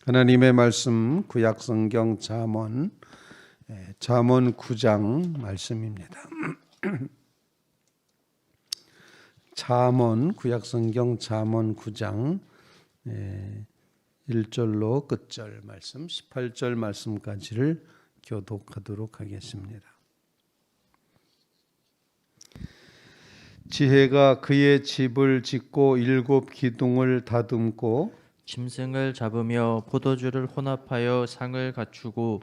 하나님의 말씀 구약성경 잠언 9장 말씀입니다. 구약성경 잠언 9장 1절로 끝절 말씀 18절 말씀까지를 교독하도록 하겠습니다. 지혜가 그의 집을 짓고 7 기둥을 다듬고 짐승을 잡으며 포도주를 혼합하여 상을 갖추고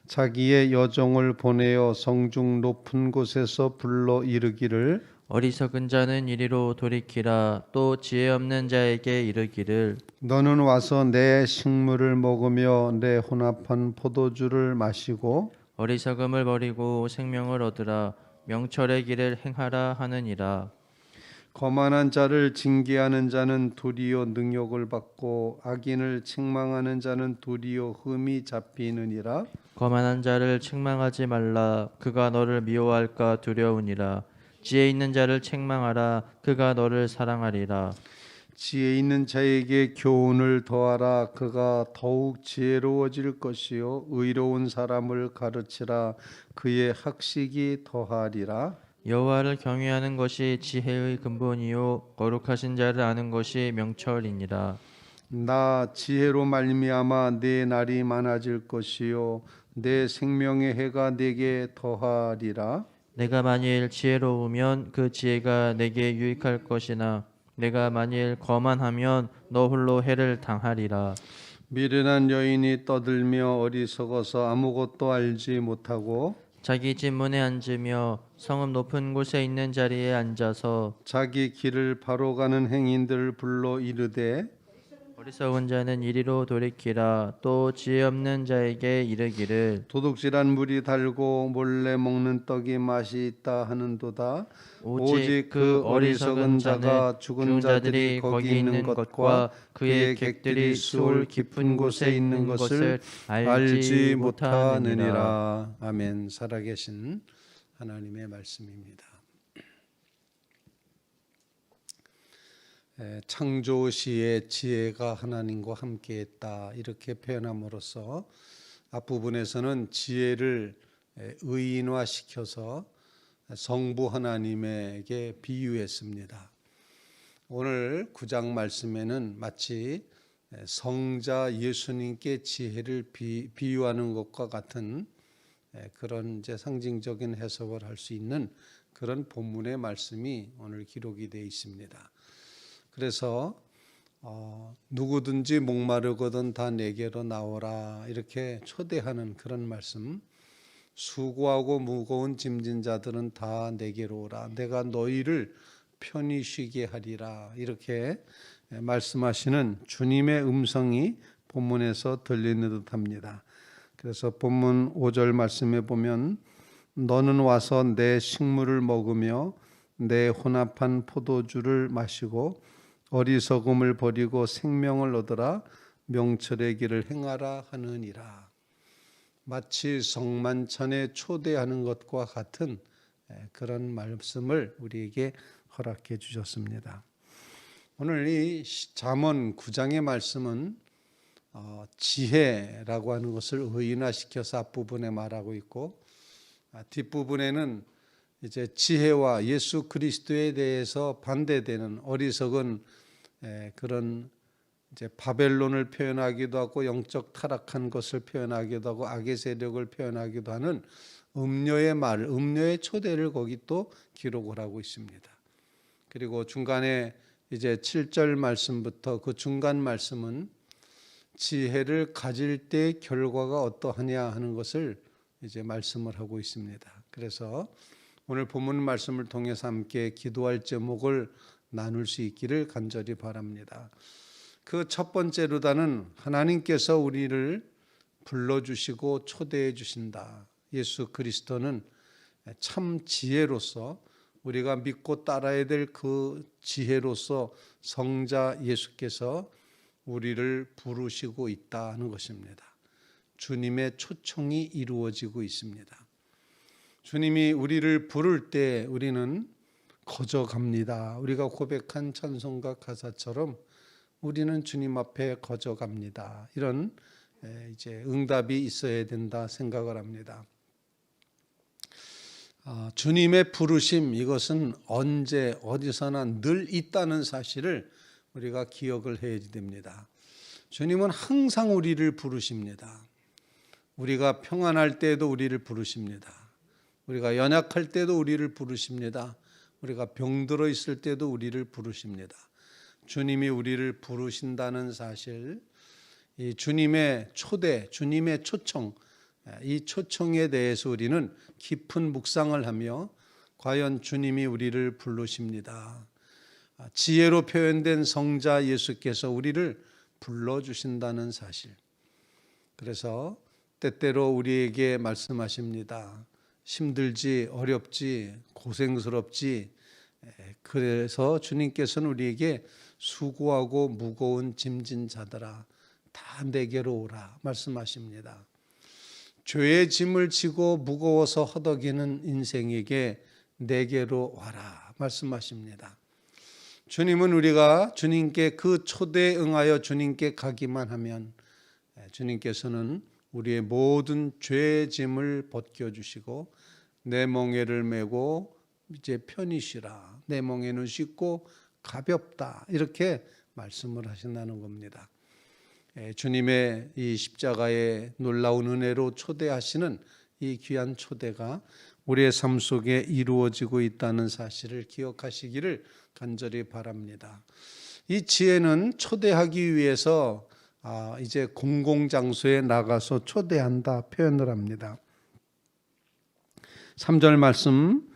자기의 여종을 보내어 성중 높은 곳에서 불러 이르기를 어리석은 자는 이리로 돌이키라. 또 지혜 없는 자에게 이르기를 너는 와서 내 식물을 먹으며 내 혼합한 포도주를 마시고 어리석음을 버리고 생명을 얻으라. 명철의 길을 행하라 하느니라. 거만한 자를 징계하는 자는 도리어 능욕을 받고 악인을 책망하는 자는 도리어 흠이 잡히느니라. 거만한 자를 책망하지 말라. 그가 너를 미워할까 두려우니라. 지혜 있는 자를 책망하라. 그가 너를 사랑하리라. 지혜 있는 자에게 교훈을 더하라. 그가 더욱 지혜로워질 것이요 의로운 사람을 가르치라. 그의 학식이 더하리라. 여호와를 경외하는 것이 지혜의 근본이요 거룩하신 자를 아는 것이 명철이니라. 나 지혜로 말미암아 내 날이 많아질 것이요 내 생명의 해가 내게 더하리라. 내가 만일 지혜로우면 그 지혜가 내게 유익할 것이나 내가 만일 거만하면 너 홀로 해를 당하리라. 미련한 여인이 떠들며 어리석어서 아무것도 알지 못하고 자기 집 문에 앉으며 성읍 높은 곳에 있는 자리에 앉아서 자기 길을 바로 가는 행인들을 불러 이르되 어리석은 자는 이리로 돌이키라. 또 지혜 없는 자에게 이르기를 도둑질한 물이 달고 몰래 먹는 떡이 맛이 있다 하는도다. 오직 그 어리석은 자가 죽은 자들이 거기 있는 것과 그의 객들이 수올 깊은 곳에 있는 것을 알지 못하느니라. 아멘. 살아계신 하나님의 말씀입니다. 창조시의 지혜가 하나님과 함께했다 이렇게 표현함으로써 앞부분에서는 지혜를 의인화시켜서 성부 하나님에게 비유했습니다. 오늘 9장 말씀에는 마치 성자 예수님께 지혜를 비유하는 것과 같은 그런 이제 상징적인 해석을 할 수 있는 그런 본문의 말씀이 오늘 기록이 되어 있습니다. 그래서 누구든지 목마르거든 다 내게로 나오라 이렇게 초대하는 그런 말씀. 수고하고 무거운 짐진 자들은 다 내게로 오라. 내가 너희를 편히 쉬게 하리라. 이렇게 말씀하시는 주님의 음성이 본문에서 들리는 듯합니다. 그래서 본문 5절 말씀에 보면 너는 와서 내 식물을 먹으며 내 혼합한 포도주를 마시고 어리석음을 버리고 생명을 얻으라. 명철의 길을 행하라 하느니라. 마치 성만찬에 초대하는 것과 같은 그런 말씀을 우리에게 허락해 주셨습니다. 오늘 이 잠언 9장의 말씀은 지혜라고 하는 것을 의인화시켜서 앞부분에 말하고 있고 뒷부분에는 이제 지혜와 예수 그리스도에 대해서 반대되는 어리석은 그런 이제 바벨론을 표현하기도 하고 영적 타락한 것을 표현하기도 하고 악의 세력을 표현하기도 하는 음료의 초대를 거기 또 기록을 하고 있습니다. 그리고 중간에 이제 7절 말씀부터 그 중간 말씀은 지혜를 가질 때 결과가 어떠하냐 하는 것을 이제 말씀을 하고 있습니다. 그래서 오늘 본문 말씀을 통해서 함께 기도할 제목을 나눌 수 있기를 간절히 바랍니다. 그 첫 번째로다는 하나님께서 우리를 불러주시고 초대해 주신다. 예수 그리스도는 참 지혜로서 우리가 믿고 따라야 될 그 지혜로서 성자 예수께서 우리를 부르시고 있다는 것입니다. 주님의 초청이 이루어지고 있습니다. 주님이 우리를 부를 때 우리는 거저 갑니다. 우리가 고백한 찬송가 가사처럼 우리는 주님 앞에 거저갑니다. 이런 이제 응답이 있어야 된다 생각을 합니다. 주님의 부르심, 이것은 언제 어디서나 늘 있다는 사실을 우리가 기억을 해야 됩니다. 주님은 항상 우리를 부르십니다. 우리가 평안할 때에도 우리를 부르십니다. 우리가 연약할 때도 우리를 부르십니다. 우리가 병들어 있을 때도 우리를 부르십니다. 주님이 우리를 부르신다는 사실, 이 주님의 초대, 주님의 초청, 이 초청에 대해서 우리는 깊은 묵상을 하며 과연 주님이 우리를 부르십니다. 지혜로 표현된 성자 예수께서 우리를 불러주신다는 사실. 그래서 때때로 우리에게 말씀하십니다. 힘들지, 어렵지, 고생스럽지. 그래서 주님께서는 우리에게 수고하고 무거운 짐진 자들아 다 내게로 오라 말씀하십니다. 죄의 짐을 지고 무거워서 허덕이는 인생에게 내게로 와라 말씀하십니다. 주님은 우리가 주님께 그 초대에 응하여 주님께 가기만 하면 주님께서는 우리의 모든 죄의 짐을 벗겨주시고 내 멍에를 메고 이제 편히 쉬라. 내 멍에는 쉽고 가볍다. 이렇게 말씀을 하신다는 겁니다. 주님의 이 십자가의 놀라운 은혜로 초대하시는 이 귀한 초대가 우리의 삶 속에 이루어지고 있다는 사실을 기억하시기를 간절히 바랍니다. 이 지혜는 초대하기 위해서 이제 공공장소에 나가서 초대한다 표현을 합니다. 3절 말씀,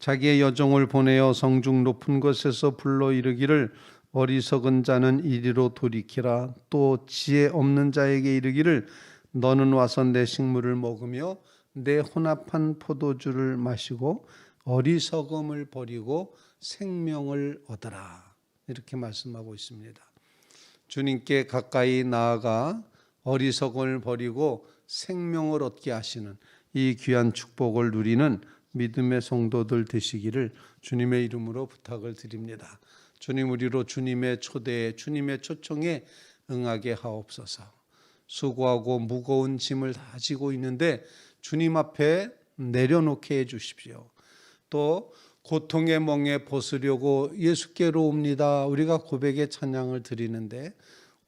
자기의 여종을 보내어 성중 높은 곳에서 불러 이르기를 어리석은 자는 이리로 돌이키라. 또 지혜 없는 자에게 이르기를 너는 와서 내 식물을 먹으며 내 혼합한 포도주를 마시고 어리석음을 버리고 생명을 얻어라. 이렇게 말씀하고 있습니다. 주님께 가까이 나아가 어리석음을 버리고 생명을 얻게 하시는 이 귀한 축복을 누리는 믿음의 성도들 되시기를 주님의 이름으로 부탁을 드립니다. 주님, 우리로 주님의 초대에, 주님의 초청에 응하게 하옵소서. 수고하고 무거운 짐을 다 지고 있는데 주님 앞에 내려놓게 해 주십시오. 또 고통의 멍에 벗으려고 예수께로 옵니다. 우리가 고백의 찬양을 드리는데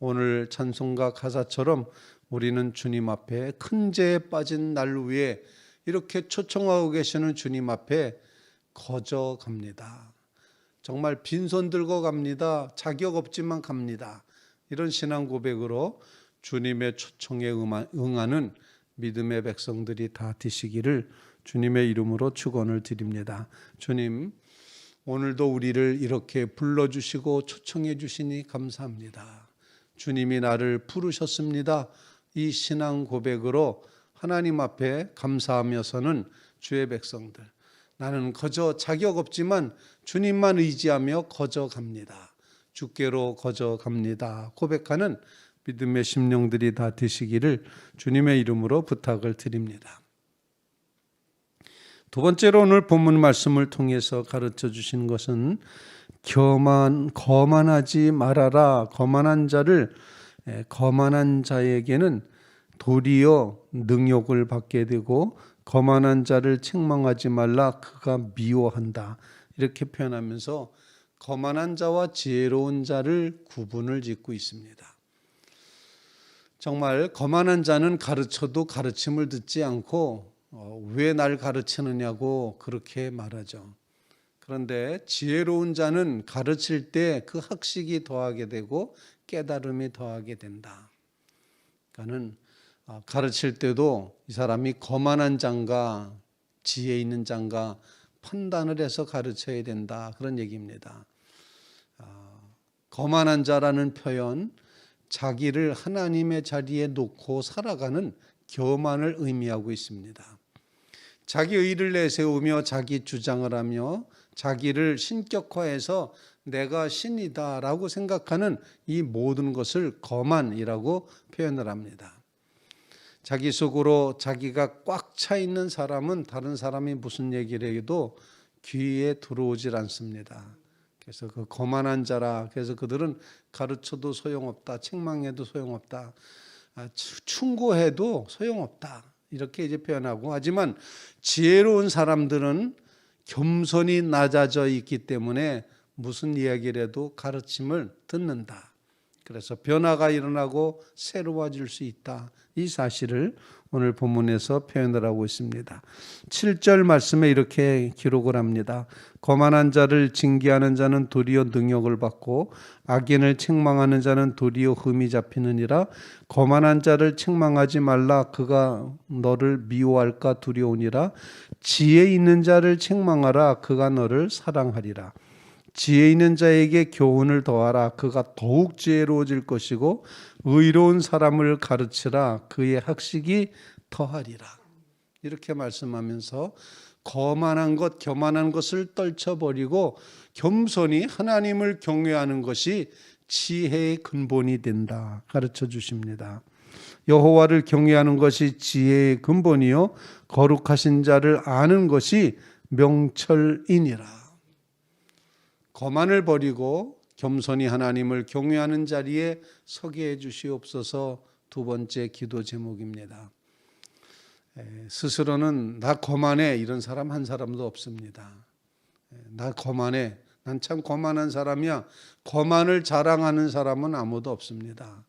오늘 찬송가 가사처럼 우리는 주님 앞에 큰 죄에 빠진 날 위에 이렇게 초청하고 계시는 주님 앞에 거저 갑니다. 정말 빈손 들고 갑니다. 자격 없지만 갑니다. 이런 신앙 고백으로 주님의 초청에 응하는 믿음의 백성들이 다 되시기를 주님의 이름으로 축원을 드립니다. 주님, 오늘도 우리를 이렇게 불러주시고 초청해 주시니 감사합니다. 주님이 나를 부르셨습니다. 이 신앙 고백으로 하나님 앞에 감사하며 서는 주의 백성들, 나는 거저 자격 없지만 주님만 의지하며 거저 갑니다. 주께로 거저 갑니다. 고백하는 믿음의 심령들이 다 되시기를 주님의 이름으로 부탁을 드립니다. 두 번째로 오늘 본문 말씀을 통해서 가르쳐 주신 것은 거만하지 말아라. 거만한 자에게는 도리어 능욕을 받게 되고 거만한 자를 책망하지 말라. 그가 미워한다. 이렇게 표현하면서 거만한 자와 지혜로운 자를 구분을 짓고 있습니다. 정말 거만한 자는 가르쳐도 가르침을 듣지 않고 왜 날 가르치느냐고 그렇게 말하죠. 그런데 지혜로운 자는 가르칠 때 그 학식이 더하게 되고 깨달음이 더하게 된다. 그러니까는 가르칠 때도 이 사람이 거만한 자인가 지혜 있는 자인가 판단을 해서 가르쳐야 된다. 그런 얘기입니다. 거만한 자라는 표현, 자기를 하나님의 자리에 놓고 살아가는 교만을 의미하고 있습니다. 자기 의를 내세우며 자기 주장을 하며 자기를 신격화해서 내가 신이다라고 생각하는 이 모든 것을 거만이라고 표현을 합니다. 자기 속으로 자기가 꽉 차 있는 사람은 다른 사람이 무슨 얘기를 해도 귀에 들어오질 않습니다. 그래서 그 거만한 자라. 그래서 그들은 가르쳐도 소용없다. 책망해도 소용없다. 충고해도 소용없다. 이렇게 이제 표현하고, 하지만 지혜로운 사람들은 겸손이 낮아져 있기 때문에 무슨 이야기를 해도 가르침을 듣는다. 그래서 변화가 일어나고 새로워질 수 있다. 이 사실을 오늘 본문에서 표현을 하고 있습니다. 7절 말씀에 이렇게 기록을 합니다. 거만한 자를 징계하는 자는 도리어 능욕을 받고 악인을 책망하는 자는 도리어 흠이 잡히느니라. 거만한 자를 책망하지 말라. 그가 너를 미워할까 두려우니라. 지혜 있는 자를 책망하라. 그가 너를 사랑하리라. 지혜 있는 자에게 교훈을 더하라. 그가 더욱 지혜로워질 것이고 의로운 사람을 가르치라. 그의 학식이 더하리라. 이렇게 말씀하면서 거만한 것, 교만한 것을 떨쳐버리고 겸손히 하나님을 경외하는 것이 지혜의 근본이 된다. 가르쳐 주십니다. 여호와를 경외하는 것이 지혜의 근본이요 거룩하신 자를 아는 것이 명철이니라. 거만을 버리고 겸손히 하나님을 경외하는 자리에 서게 해 주시옵소서. 두 번째 기도 제목입니다. 스스로는 나 거만해 이런 사람 한 사람도 없습니다. 나 거만해, 난 참 거만한 사람이야, 거만을 자랑하는 사람은 아무도 없습니다.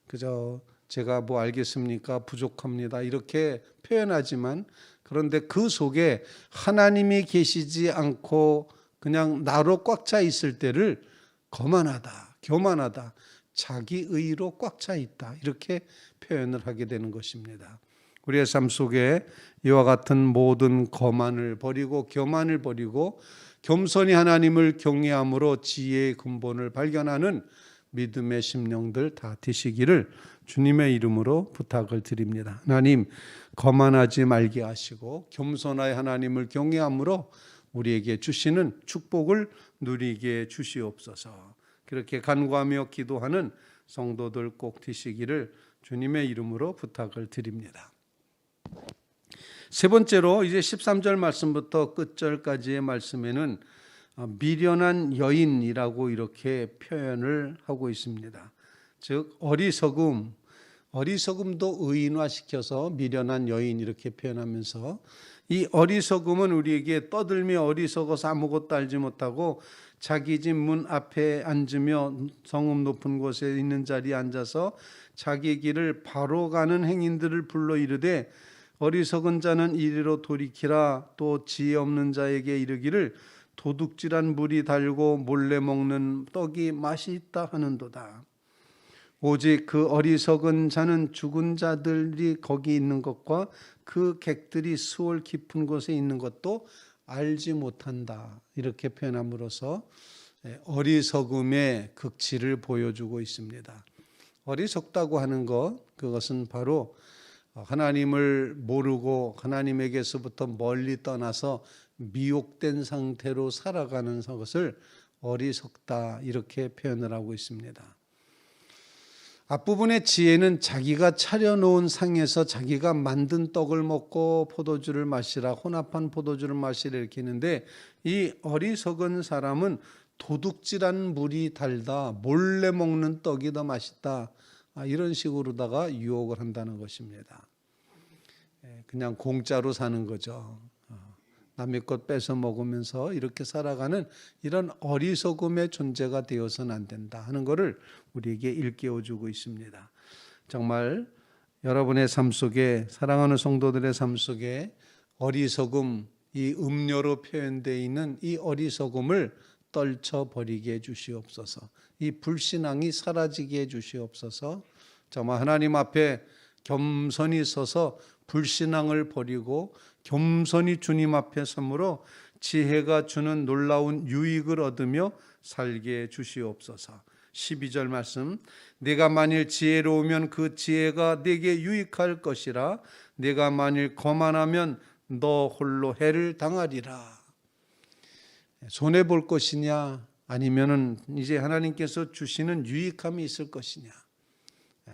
그저 제가 뭐 알겠습니까, 부족합니다 이렇게 표현하지만, 그런데 그 속에 하나님이 계시지 않고 그냥 나로 꽉 차 있을 때를 거만하다, 교만하다, 자기 의로 꽉 차 있다 이렇게 표현을 하게 되는 것입니다. 우리의 삶 속에 이와 같은 모든 거만을 버리고 교만을 버리고 겸손히 하나님을 경외함으로 지혜의 근본을 발견하는 믿음의 심령들 다 되시기를 주님의 이름으로 부탁을 드립니다. 하나님, 거만하지 말게 하시고 겸손하여 하나님을 경외함으로 우리에게 주시는 축복을 누리게 주시옵소서. 그렇게 간구하며 기도하는 성도들 꼭 되시기를 주님의 이름으로 부탁을 드립니다. 세 번째로 이제 13절 말씀부터 끝절까지의 말씀에는 미련한 여인이라고 이렇게 표현을 하고 있습니다. 즉 어리석음도 의인화시켜서 미련한 여인 이렇게 표현하면서, 이 어리석음은 우리에게 떠들며 어리석어서 아무것도 알지 못하고 자기 집 문 앞에 앉으며 성읍 높은 곳에 있는 자리에 앉아서 자기 길을 바로 가는 행인들을 불러 이르되 어리석은 자는 이리로 돌이키라. 또 지혜 없는 자에게 이르기를 도둑질한 물이 달고 몰래 먹는 떡이 맛이 있다 하는도다. 오직 그 어리석은 자는 죽은 자들이 거기 있는 것과 그 객들이 수월 깊은 곳에 있는 것도 알지 못한다. 이렇게 표현함으로써 어리석음의 극치를 보여주고 있습니다. 어리석다고 하는 것, 그것은 바로 하나님을 모르고 하나님에게서부터 멀리 떠나서 미혹된 상태로 살아가는 것을 어리석다 이렇게 표현을 하고 있습니다. 앞부분의 지혜는 자기가 차려놓은 상에서 자기가 만든 떡을 먹고 포도주를 마시라, 혼합한 포도주를 마시라 이렇게 했는데, 이 어리석은 사람은 도둑질한 물이 달다, 몰래 먹는 떡이 더 맛있다, 이런 식으로다가 유혹을 한다는 것입니다. 그냥 공짜로 사는 거죠. 남의 것 뺏어 먹으면서 이렇게 살아가는 이런 어리석음의 존재가 되어서는 안 된다 하는 것을 우리에게 일깨워주고 있습니다. 정말 여러분의 삶 속에, 사랑하는 성도들의 삶 속에 어리석음, 이 음료로 표현되어 있는 이 어리석음을 떨쳐버리게 해주시옵소서. 이 불신앙이 사라지게 해주시옵소서. 정말 하나님 앞에 겸손히 서서 불신앙을 버리고 겸손히 주님 앞에 서므로 지혜가 주는 놀라운 유익을 얻으며 살게 해주시옵소서. 12절 말씀, 내가 만일 지혜로우면 그 지혜가 내게 유익할 것이라. 내가 만일 거만하면 너 홀로 해를 당하리라. 손해볼 것이냐, 아니면은 이제 하나님께서 주시는 유익함이 있을 것이냐,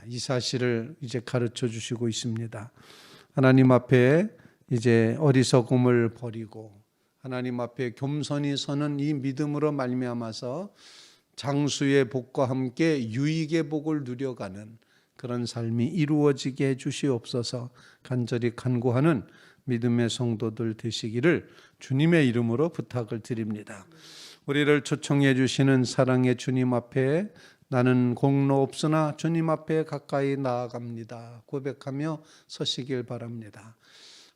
이 사실을 이제 가르쳐 주시고 있습니다. 하나님 앞에 이제 어리석음을 버리고 하나님 앞에 겸손히 서는 이 믿음으로 말미암아서 장수의 복과 함께 유익의 복을 누려가는 그런 삶이 이루어지게 해주시옵소서. 간절히 간구하는 믿음의 성도들 되시기를 주님의 이름으로 부탁을 드립니다. 우리를 초청해 주시는 사랑의 주님 앞에 나는 공로 없으나 주님 앞에 가까이 나아갑니다 고백하며 서시길 바랍니다.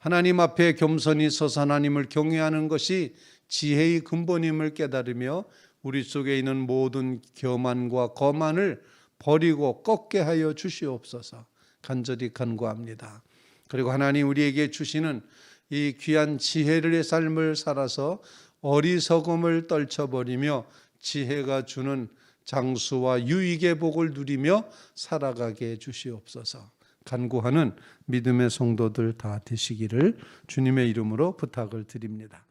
하나님 앞에 겸손히 서서 하나님을 경외하는 것이 지혜의 근본임을 깨달으며 우리 속에 있는 모든 교만과 거만을 버리고 꺾게 하여 주시옵소서. 간절히 간구합니다. 그리고 하나님 우리에게 주시는 이 귀한 지혜의 삶을 살아서 어리석음을 떨쳐버리며 지혜가 주는 장수와 유익의 복을 누리며 살아가게 해 주시옵소서. 간구하는 믿음의 성도들 다 되시기를 주님의 이름으로 부탁을 드립니다.